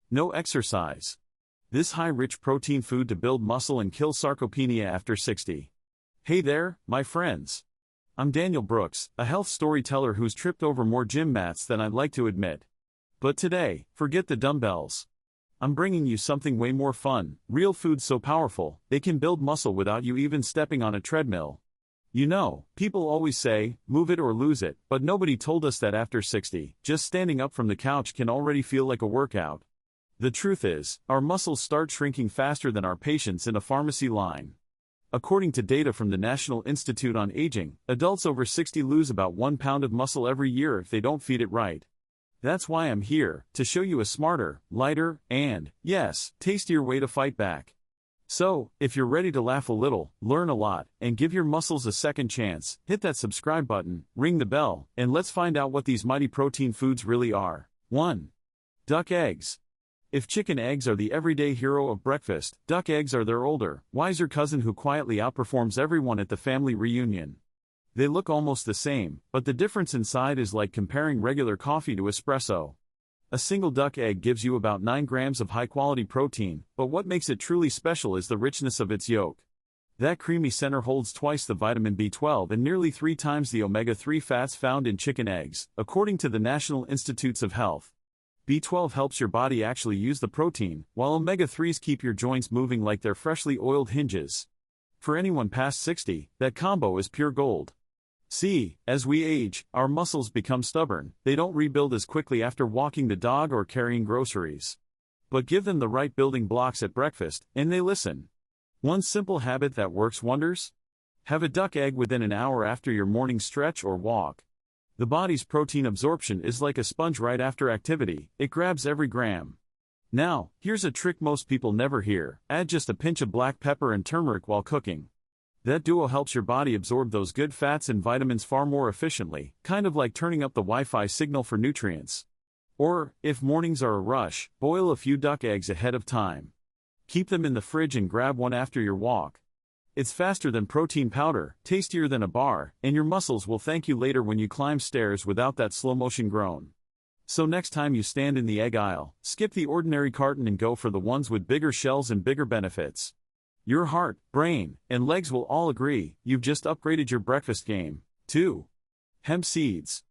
No exercise. This high-rich protein food to build muscle and kill sarcopenia after 60. Hey there, my friends. I'm Daniel Brooks, a health storyteller who's tripped over more gym mats than I'd like to admit. But today, forget the dumbbells. I'm bringing you something way more fun, real food so powerful, they can build muscle without you even stepping on a treadmill. You know, people always say, move it or lose it, but nobody told us that after 60, just standing up from the couch can already feel like a workout. The truth is, our muscles start shrinking faster than our patience in a pharmacy line. According to data from the National Institute on Aging, adults over 60 lose about 1 pound of muscle every year if they don't feed it right. That's why I'm here, to show you a smarter, lighter, and, yes, tastier way to fight back. So, if you're ready to laugh a little, learn a lot, and give your muscles a second chance, hit that subscribe button, ring the bell, and let's find out what these mighty protein foods really are. 1. Duck eggs. If chicken eggs are the everyday hero of breakfast, duck eggs are their older, wiser cousin who quietly outperforms everyone at the family reunion. They look almost the same, but the difference inside is like comparing regular coffee to espresso. A single duck egg gives you about 9 grams of high-quality protein, but what makes it truly special is the richness of its yolk. That creamy center holds twice the vitamin B12 and nearly 3 times the omega-3 fats found in chicken eggs, according to the National Institutes of Health. B12 helps your body actually use the protein, while omega-3s keep your joints moving like they're freshly oiled hinges. For anyone past 60, that combo is pure gold. See, as we age, our muscles become stubborn, they don't rebuild as quickly after walking the dog or carrying groceries. But give them the right building blocks at breakfast, and they listen. One simple habit that works wonders? Have a duck egg within an hour after your morning stretch or walk. The body's protein absorption is like a sponge right after activity, it grabs every gram. Now, here's a trick most people never hear: add just a pinch of black pepper and turmeric while cooking. That duo helps your body absorb those good fats and vitamins far more efficiently, kind of like turning up the Wi-Fi signal for nutrients. Or, if mornings are a rush, boil a few duck eggs ahead of time. Keep them in the fridge and grab one after your walk. It's faster than protein powder, tastier than a bar, and your muscles will thank you later when you climb stairs without that slow-motion groan. So next time you stand in the egg aisle, skip the ordinary carton and go for the ones with bigger shells and bigger benefits. Your heart, brain, and legs will all agree, you've just upgraded your breakfast game. 2. Hemp seeds.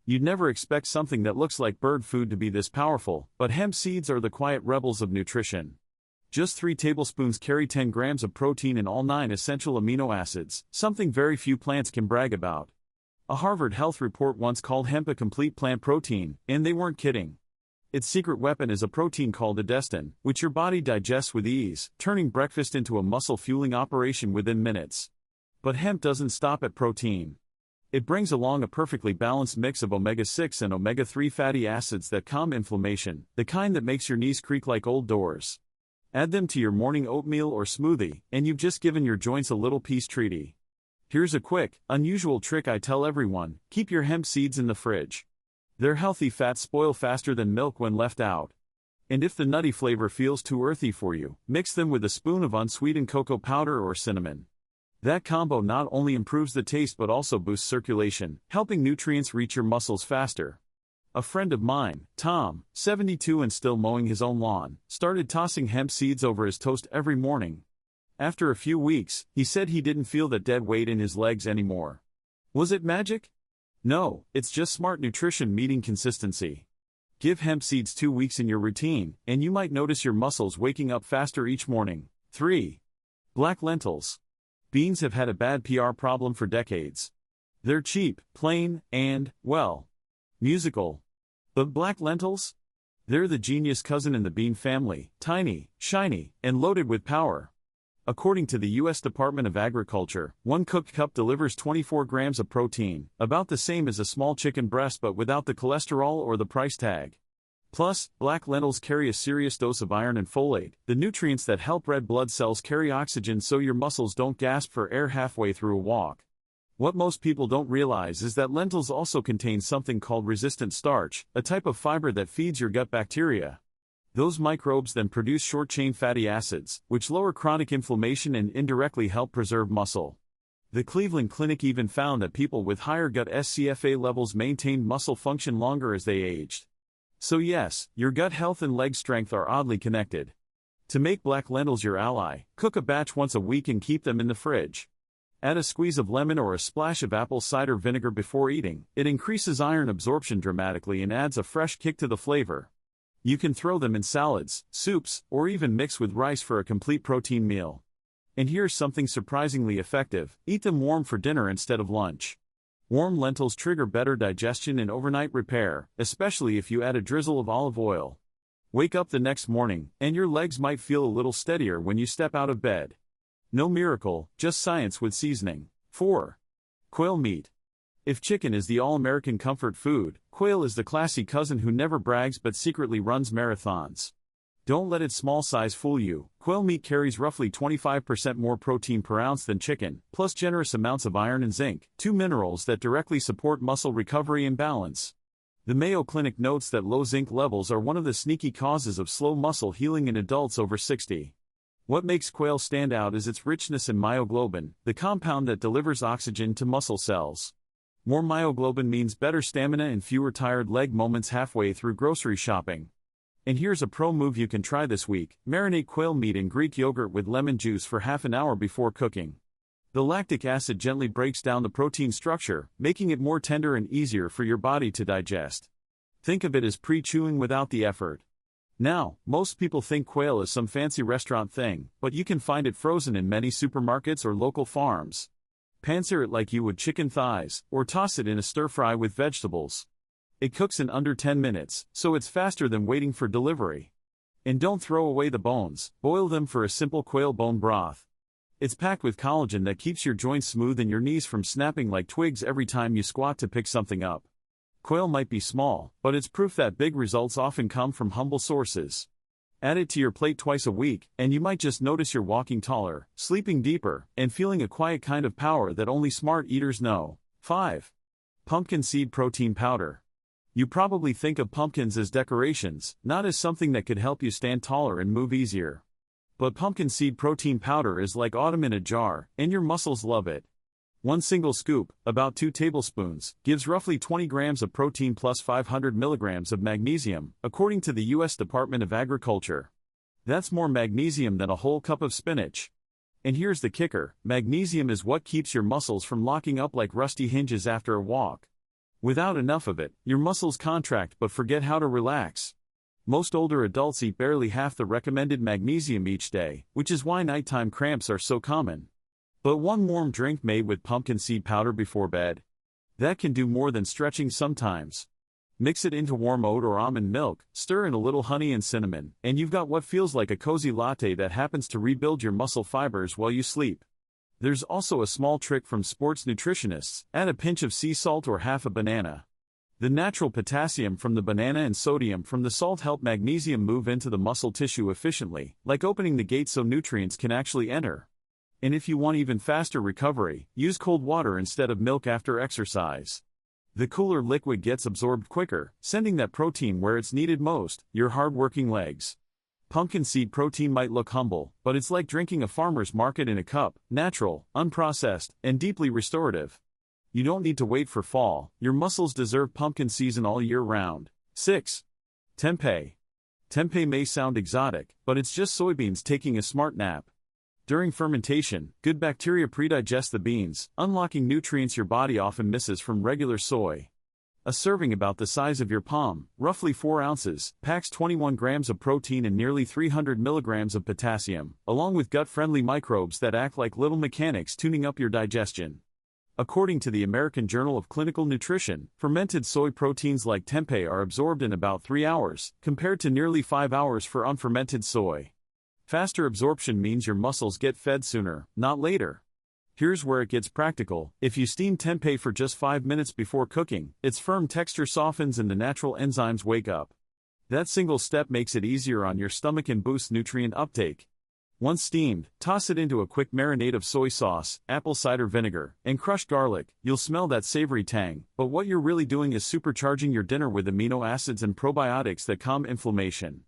You'd never expect something that looks like bird food to be this powerful, but hemp seeds are the quiet rebels of nutrition. Just 3 tablespoons carry 10 grams of protein and all 9 essential amino acids, something very few plants can brag about. A Harvard Health report once called hemp a complete plant protein, and they weren't kidding. Its secret weapon is a protein called adestin, which your body digests with ease, turning breakfast into a muscle-fueling operation within minutes. But hemp doesn't stop at protein. It brings along a perfectly balanced mix of omega-6 and omega-3 fatty acids that calm inflammation, the kind that makes your knees creak like old doors. Add them to your morning oatmeal or smoothie, and you've just given your joints a little peace treaty. Here's a quick, unusual trick I tell everyone: keep your hemp seeds in the fridge. Their healthy fats spoil faster than milk when left out. And if the nutty flavor feels too earthy for you, mix them with a spoon of unsweetened cocoa powder or cinnamon. That combo not only improves the taste but also boosts circulation, helping nutrients reach your muscles faster. A friend of mine, Tom, 72 and still mowing his own lawn, started tossing hemp seeds over his toast every morning. After a few weeks, he said he didn't feel that dead weight in his legs anymore. Was it magic? No, it's just smart nutrition meeting consistency. Give hemp seeds 2 weeks in your routine, and you might notice your muscles waking up faster each morning. 3. Black lentils. Beans have had a bad PR problem for decades. They're cheap, plain, and, well, musical. But black lentils? They're the genius cousin in the bean family, tiny, shiny, and loaded with power. According to the U.S. Department of Agriculture, 1 cooked cup delivers 24 grams of protein, about the same as a small chicken breast but without the cholesterol or the price tag. Plus, black lentils carry a serious dose of iron and folate, the nutrients that help red blood cells carry oxygen so your muscles don't gasp for air halfway through a walk. What most people don't realize is that lentils also contain something called resistant starch, a type of fiber that feeds your gut bacteria. Those microbes then produce short-chain fatty acids, which lower chronic inflammation and indirectly help preserve muscle. The Cleveland Clinic even found that people with higher gut SCFA levels maintained muscle function longer as they aged. So yes, your gut health and leg strength are oddly connected. To make black lentils your ally, cook a batch once a week and keep them in the fridge. Add a squeeze of lemon or a splash of apple cider vinegar before eating. It increases iron absorption dramatically and adds a fresh kick to the flavor. You can throw them in salads, soups, or even mix with rice for a complete protein meal. And here's something surprisingly effective: eat them warm for dinner instead of lunch. Warm lentils trigger better digestion and overnight repair, especially if you add a drizzle of olive oil. Wake up the next morning, and your legs might feel a little steadier when you step out of bed. No miracle, just science with seasoning. 4. Quail meat. If chicken is the all-American comfort food, quail is the classy cousin who never brags but secretly runs marathons. Don't let its small size fool you. Quail meat carries roughly 25% more protein per ounce than chicken, plus generous amounts of iron and zinc, two minerals that directly support muscle recovery and balance. The Mayo Clinic notes that low zinc levels are one of the sneaky causes of slow muscle healing in adults over 60. What makes quail stand out is its richness in myoglobin, the compound that delivers oxygen to muscle cells. More myoglobin means better stamina and fewer tired leg moments halfway through grocery shopping. And here's a pro move you can try this week: marinate quail meat in Greek yogurt with lemon juice for half an hour before cooking. The lactic acid gently breaks down the protein structure, making it more tender and easier for your body to digest. Think of it as pre-chewing without the effort. Now, most people think quail is some fancy restaurant thing, but you can find it frozen in many supermarkets or local farms. Pan-sear it like you would chicken thighs, or toss it in a stir-fry with vegetables. It cooks in under 10 minutes, so it's faster than waiting for delivery. And don't throw away the bones, boil them for a simple quail bone broth. It's packed with collagen that keeps your joints smooth and your knees from snapping like twigs every time you squat to pick something up. Quail might be small, but it's proof that big results often come from humble sources. Add it to your plate twice a week, and you might just notice you're walking taller, sleeping deeper, and feeling a quiet kind of power that only smart eaters know. 5. Pumpkin seed protein powder. You probably think of pumpkins as decorations, not as something that could help you stand taller and move easier. But pumpkin seed protein powder is like autumn in a jar, and your muscles love it. One single scoop, about 2 tablespoons, gives roughly 20 grams of protein plus 500 milligrams of magnesium, according to the U.S. Department of Agriculture. That's more magnesium than a whole cup of spinach. And here's the kicker: magnesium is what keeps your muscles from locking up like rusty hinges after a walk. Without enough of it, your muscles contract but forget how to relax. Most older adults eat barely half the recommended magnesium each day, which is why nighttime cramps are so common. But one warm drink made with pumpkin seed powder before bed? That can do more than stretching sometimes. Mix it into warm oat or almond milk, stir in a little honey and cinnamon, and you've got what feels like a cozy latte that happens to rebuild your muscle fibers while you sleep. There's also a small trick from sports nutritionists: add a pinch of sea salt or half a banana. The natural potassium from the banana and sodium from the salt help magnesium move into the muscle tissue efficiently, like opening the gate so nutrients can actually enter. And if you want even faster recovery, use cold water instead of milk after exercise. The cooler liquid gets absorbed quicker, sending that protein where it's needed most: your hard-working legs. Pumpkin seed protein might look humble, but it's like drinking a farmer's market in a cup: natural, unprocessed, and deeply restorative. You don't need to wait for fall. Your muscles deserve pumpkin season all year round. 6. Tempeh. Tempeh may sound exotic, but it's just soybeans taking a smart nap. During fermentation, good bacteria predigest the beans, unlocking nutrients your body often misses from regular soy. A serving about the size of your palm, roughly 4 ounces, packs 21 grams of protein and nearly 300 milligrams of potassium, along with gut-friendly microbes that act like little mechanics tuning up your digestion. According to the American Journal of Clinical Nutrition, fermented soy proteins like tempeh are absorbed in about 3 hours, compared to nearly 5 hours for unfermented soy. Faster absorption means your muscles get fed sooner, not later. Here's where it gets practical: if you steam tempeh for just 5 minutes before cooking, its firm texture softens and the natural enzymes wake up. That single step makes it easier on your stomach and boosts nutrient uptake. Once steamed, toss it into a quick marinade of soy sauce, apple cider vinegar, and crushed garlic. You'll smell that savory tang, but what you're really doing is supercharging your dinner with amino acids and probiotics that calm inflammation.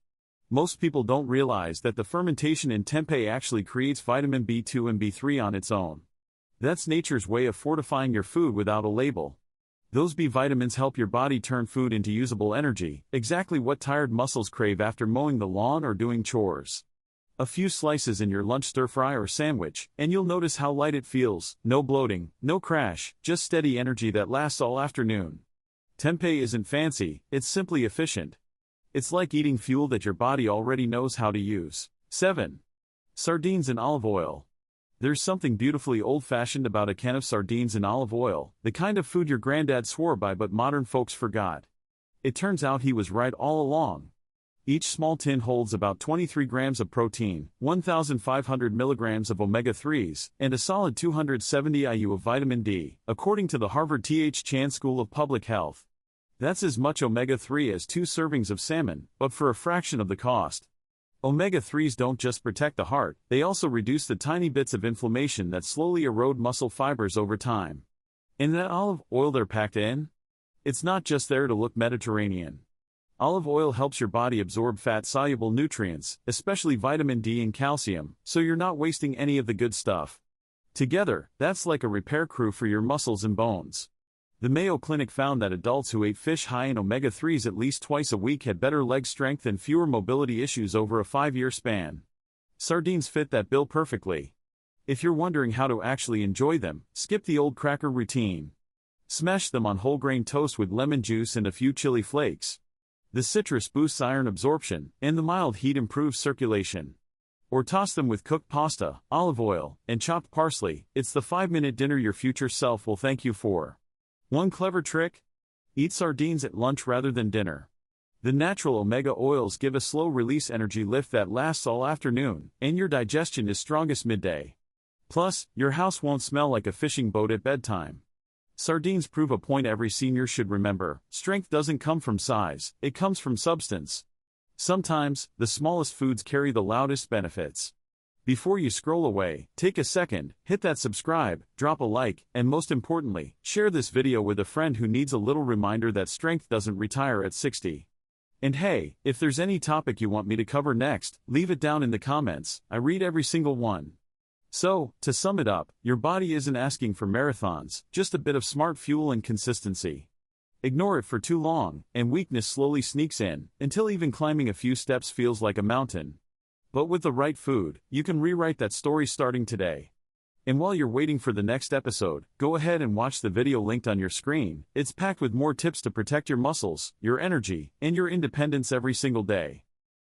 Most people don't realize that the fermentation in tempeh actually creates vitamin B2 and B3 on its own. That's nature's way of fortifying your food without a label. Those B vitamins help your body turn food into usable energy, exactly what tired muscles crave after mowing the lawn or doing chores. A few slices in your lunch stir-fry or sandwich, and you'll notice how light it feels. No bloating, no crash, just steady energy that lasts all afternoon. Tempeh isn't fancy, it's simply efficient. It's like eating fuel that your body already knows how to use. 7. Sardines in olive oil. There's something beautifully old-fashioned about a can of sardines in olive oil, the kind of food your granddad swore by but modern folks forgot. It turns out he was right all along. Each small tin holds about 23 grams of protein, 1,500 milligrams of omega-3s, and a solid 270 IU of vitamin D, according to the Harvard T.H. Chan School of Public Health. That's as much omega-3 as 2 servings of salmon, but for a fraction of the cost. Omega-3s don't just protect the heart, they also reduce the tiny bits of inflammation that slowly erode muscle fibers over time. And that olive oil they're packed in? It's not just there to look Mediterranean. Olive oil helps your body absorb fat-soluble nutrients, especially vitamin D and calcium, so you're not wasting any of the good stuff. Together, that's like a repair crew for your muscles and bones. The Mayo Clinic found that adults who ate fish high in omega-3s at least twice a week had better leg strength and fewer mobility issues over a 5-year span. Sardines fit that bill perfectly. If you're wondering how to actually enjoy them, skip the old cracker routine. Smash them on whole grain toast with lemon juice and a few chili flakes. The citrus boosts iron absorption, and the mild heat improves circulation. Or toss them with cooked pasta, olive oil, and chopped parsley. It's the 5-minute dinner your future self will thank you for. One clever trick? Eat sardines at lunch rather than dinner. The natural omega oils give a slow-release energy lift that lasts all afternoon, and your digestion is strongest midday. Plus, your house won't smell like a fishing boat at bedtime. Sardines prove a point every senior should remember: strength doesn't come from size, it comes from substance. Sometimes, the smallest foods carry the loudest benefits. Before you scroll away, take a second, hit that subscribe, drop a like, and most importantly, share this video with a friend who needs a little reminder that strength doesn't retire at 60. And hey, if there's any topic you want me to cover next, leave it down in the comments. I read every single one. So, to sum it up, your body isn't asking for marathons, just a bit of smart fuel and consistency. Ignore it for too long, and weakness slowly sneaks in, until even climbing a few steps feels like a mountain. But with the right food, you can rewrite that story starting today. And while you're waiting for the next episode, go ahead and watch the video linked on your screen. It's packed with more tips to protect your muscles, your energy, and your independence every single day.